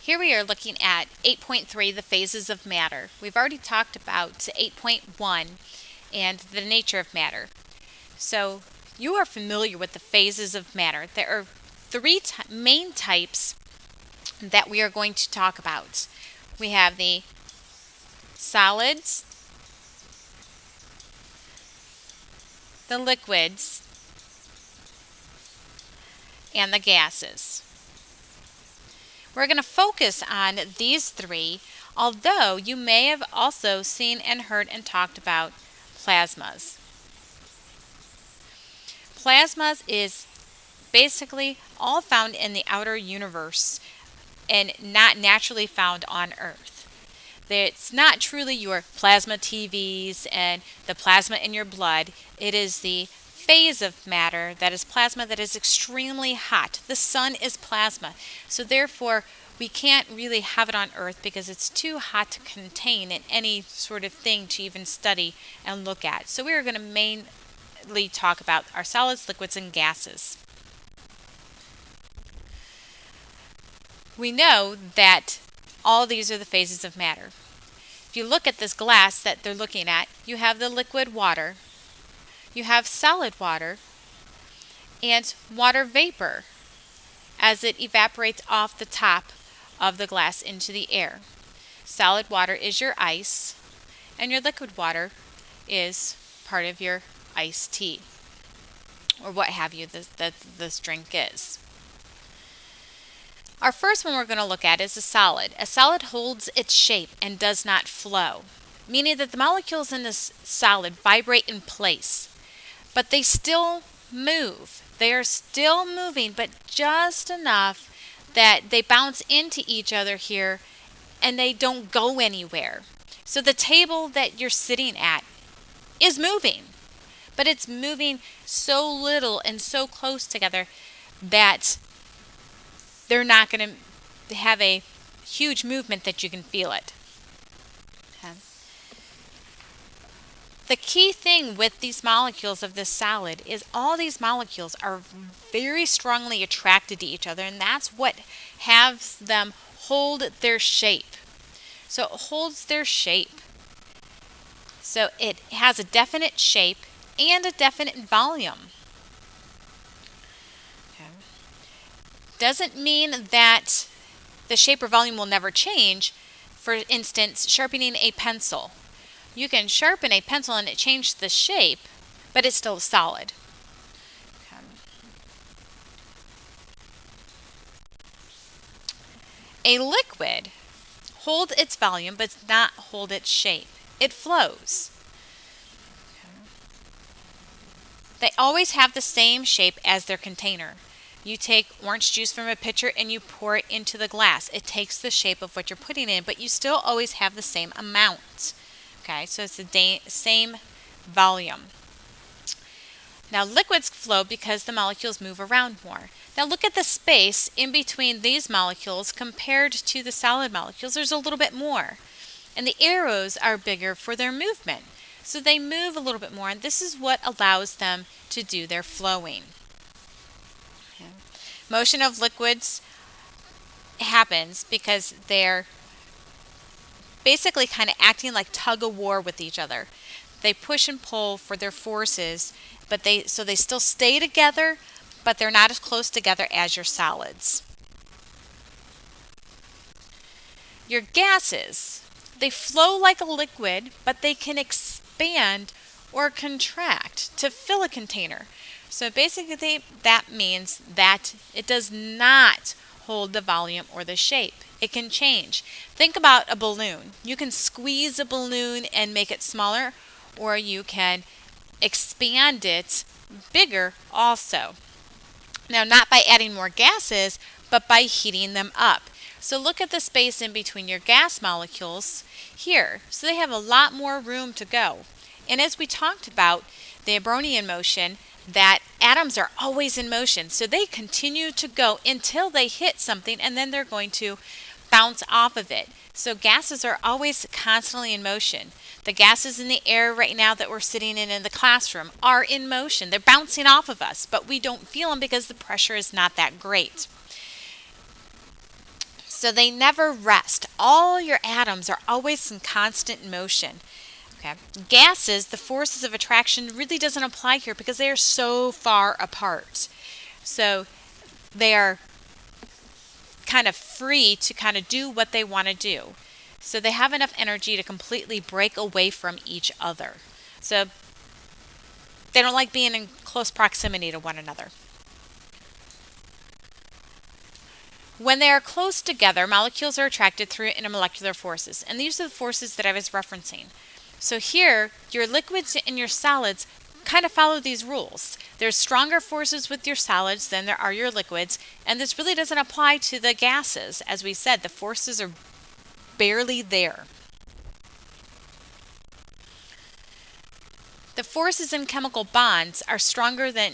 Here we are looking at 8.3, the phases of matter. We've already talked about 8.1 and the nature of matter. So you are familiar with the phases of matter. There are three main types that we are going to talk about. We have the solids, the liquids, and the gases. We're going to focus on these three, although you may have also seen and heard and talked about plasmas. Plasmas is basically all found in the outer universe and not naturally found on Earth. It's not truly your plasma TVs and the plasma in your blood. It is the phase of matter that is plasma that is extremely hot. The sun is plasma. So therefore, we can't really have it on Earth because it's too hot to contain in any sort of thing to even study and look at. So we are going to mainly talk about our solids, liquids, and gases. We know that all these are the phases of matter. If you look at this glass that they're looking at, you have the liquid water, you have solid water, and water vapor as it evaporates off the top of the glass into the air. Solid water is your ice, and your liquid water is part of your iced tea, or what have you that this drink is. Our first one we're going to look at is a solid. A solid holds its shape and does not flow, meaning that the molecules in this solid vibrate in place, but they still move. They are still moving, but just enough that they bounce into each other here and they don't go anywhere. So the table that you're sitting at is moving, but it's moving so little and so close together that they're not going to have a huge movement that you can feel it. Okay. The key thing with these molecules of this solid is all these molecules are very strongly attracted to each other, and that's what has them hold their shape. So it holds their shape. So it has a definite shape and a definite volume. Doesn't mean that the shape or volume will never change. For instance, sharpening a pencil. You can sharpen a pencil and it changes the shape, but it's still solid. Okay. A liquid holds its volume but does not hold its shape. It flows. Okay. They always have the same shape as their container. You take orange juice from a pitcher and you pour it into the glass. It takes the shape of what you're putting in, but you still always have the same amount. Okay, so it's the same volume. Now liquids flow because the molecules move around more. Now look at the space in between these molecules compared to the solid molecules. There's a little bit more. And the arrows are bigger for their movement. So they move a little bit more, and this is what allows them to do their flowing. Motion of liquids happens because they're basically kind of acting like tug of war with each other. They push and pull for their forces, but they still stay together, but they're not as close together as your solids. Your gases, they flow like a liquid, but they can expand or contract to fill a container. So basically that means that it does not hold the volume or the shape. It can change. Think about a balloon. You can squeeze a balloon and make it smaller, or you can expand it bigger also. Now, not by adding more gases, but by heating them up. So look at the space in between your gas molecules here. So they have a lot more room to go. And as we talked about the Brownian motion, that atoms are always in motion. So they continue to go until they hit something, and then they're going to bounce off of it. So gases are always constantly in motion. The gases in the air right now that we're sitting in the classroom are in motion. They're bouncing off of us, but we don't feel them because the pressure is not that great. So they never rest. All your atoms are always in constant motion. Okay. Gases, the forces of attraction really doesn't apply here because they are so far apart. So they are kind of free to kind of do what they want to do. So they have enough energy to completely break away from each other. So they don't like being in close proximity to one another. When they are close together, molecules are attracted through intermolecular forces. And these are the forces that I was referencing. So here, your liquids and your solids kind of follow these rules. There's stronger forces with your solids than there are your liquids, and this really doesn't apply to the gases. As we said, the forces are barely there. The forces in chemical bonds are stronger than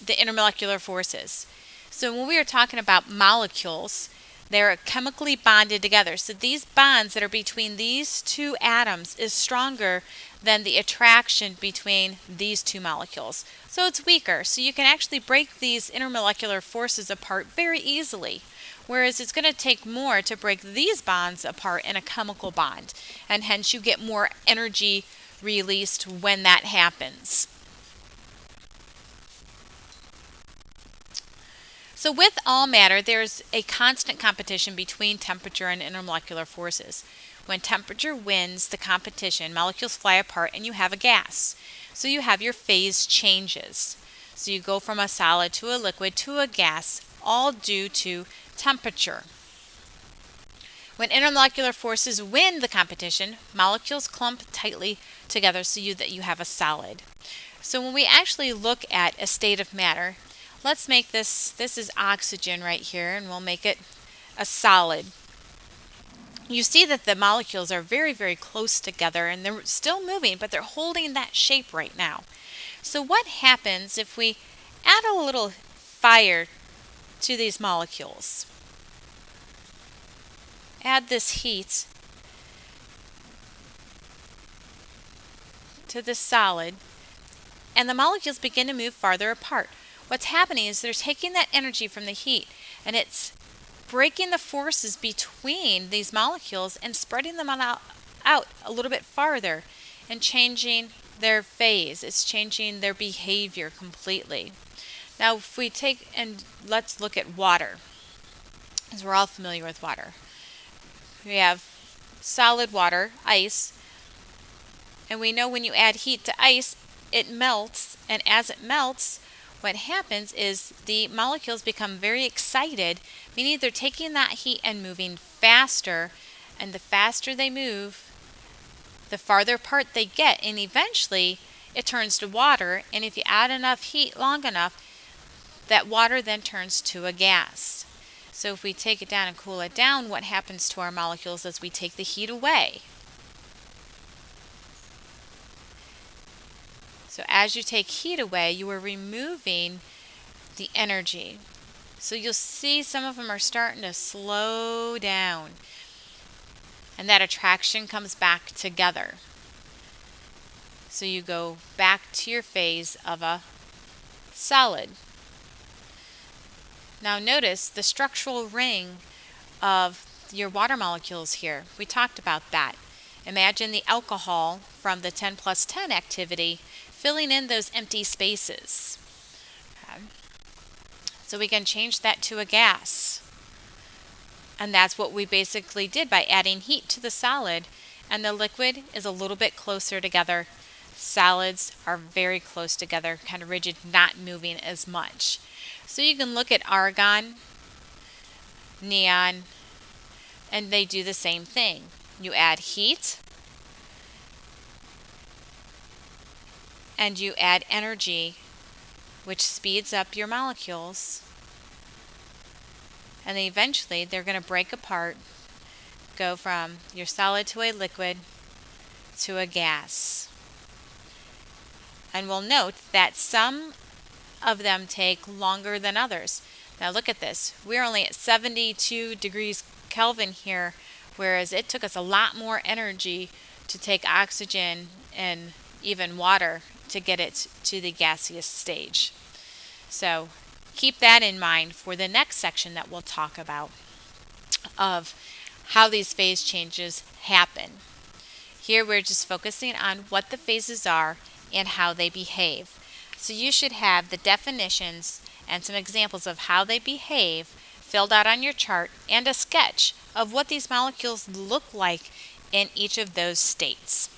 the intermolecular forces. So when we are talking about molecules, they're chemically bonded together. So these bonds that are between these two atoms is stronger than the attraction between these two molecules. So it's weaker. So you can actually break these intermolecular forces apart very easily. Whereas it's going to take more to break these bonds apart in a chemical bond. And hence you get more energy released when that happens. So with all matter, there's a constant competition between temperature and intermolecular forces. When temperature wins the competition, molecules fly apart and you have a gas. So you have your phase changes. So you go from a solid to a liquid to a gas, all due to temperature. When intermolecular forces win the competition, molecules clump tightly together so that you have a solid. So when we actually look at a state of matter, let's make this is oxygen right here, and we'll make it a solid. You see that the molecules are very, very close together, and they're still moving, but they're holding that shape right now. So what happens if we add a little fire to these molecules? Add this heat to this solid, and the molecules begin to move farther apart. What's happening is they're taking that energy from the heat, and it's breaking the forces between these molecules and spreading them out a little bit farther and changing their phase. It's changing their behavior completely. Now if we take and let's look at water, as we're all familiar with water. We have solid water, ice, and we know when you add heat to ice, it melts, and as it melts, what happens is the molecules become very excited, meaning they're taking that heat and moving faster, and the faster they move, the farther apart they get, and eventually it turns to water, and if you add enough heat long enough, that water then turns to a gas. So if we take it down and cool it down, what happens to our molecules as we take the heat away? So as you take heat away, you are removing the energy. So you'll see some of them are starting to slow down. And that attraction comes back together. So you go back to your phase of a solid. Now notice the structural ring of your water molecules here. We talked about that. Imagine the alcohol from the 10 plus 10 activity filling in those empty spaces. Okay. So we can change that to a gas. And that's what we basically did by adding heat to the solid, and the liquid is a little bit closer together. Solids are very close together, kind of rigid, not moving as much. So you can look at argon, neon, and they do the same thing. You add heat, and you add energy, which speeds up your molecules, and then eventually they're going to break apart, go from your solid to a liquid to a gas. And we'll note that some of them take longer than others. Now look at this. We're only at 72 degrees Kelvin here, whereas it took us a lot more energy to take oxygen and even water to get it to the gaseous stage. So keep that in mind for the next section that we'll talk about. of how these phase changes happen. Here we're just focusing on what the phases are and how they behave. So you should have the definitions and some examples of how they behave filled out on your chart and a sketch of what these molecules look like in each of those states.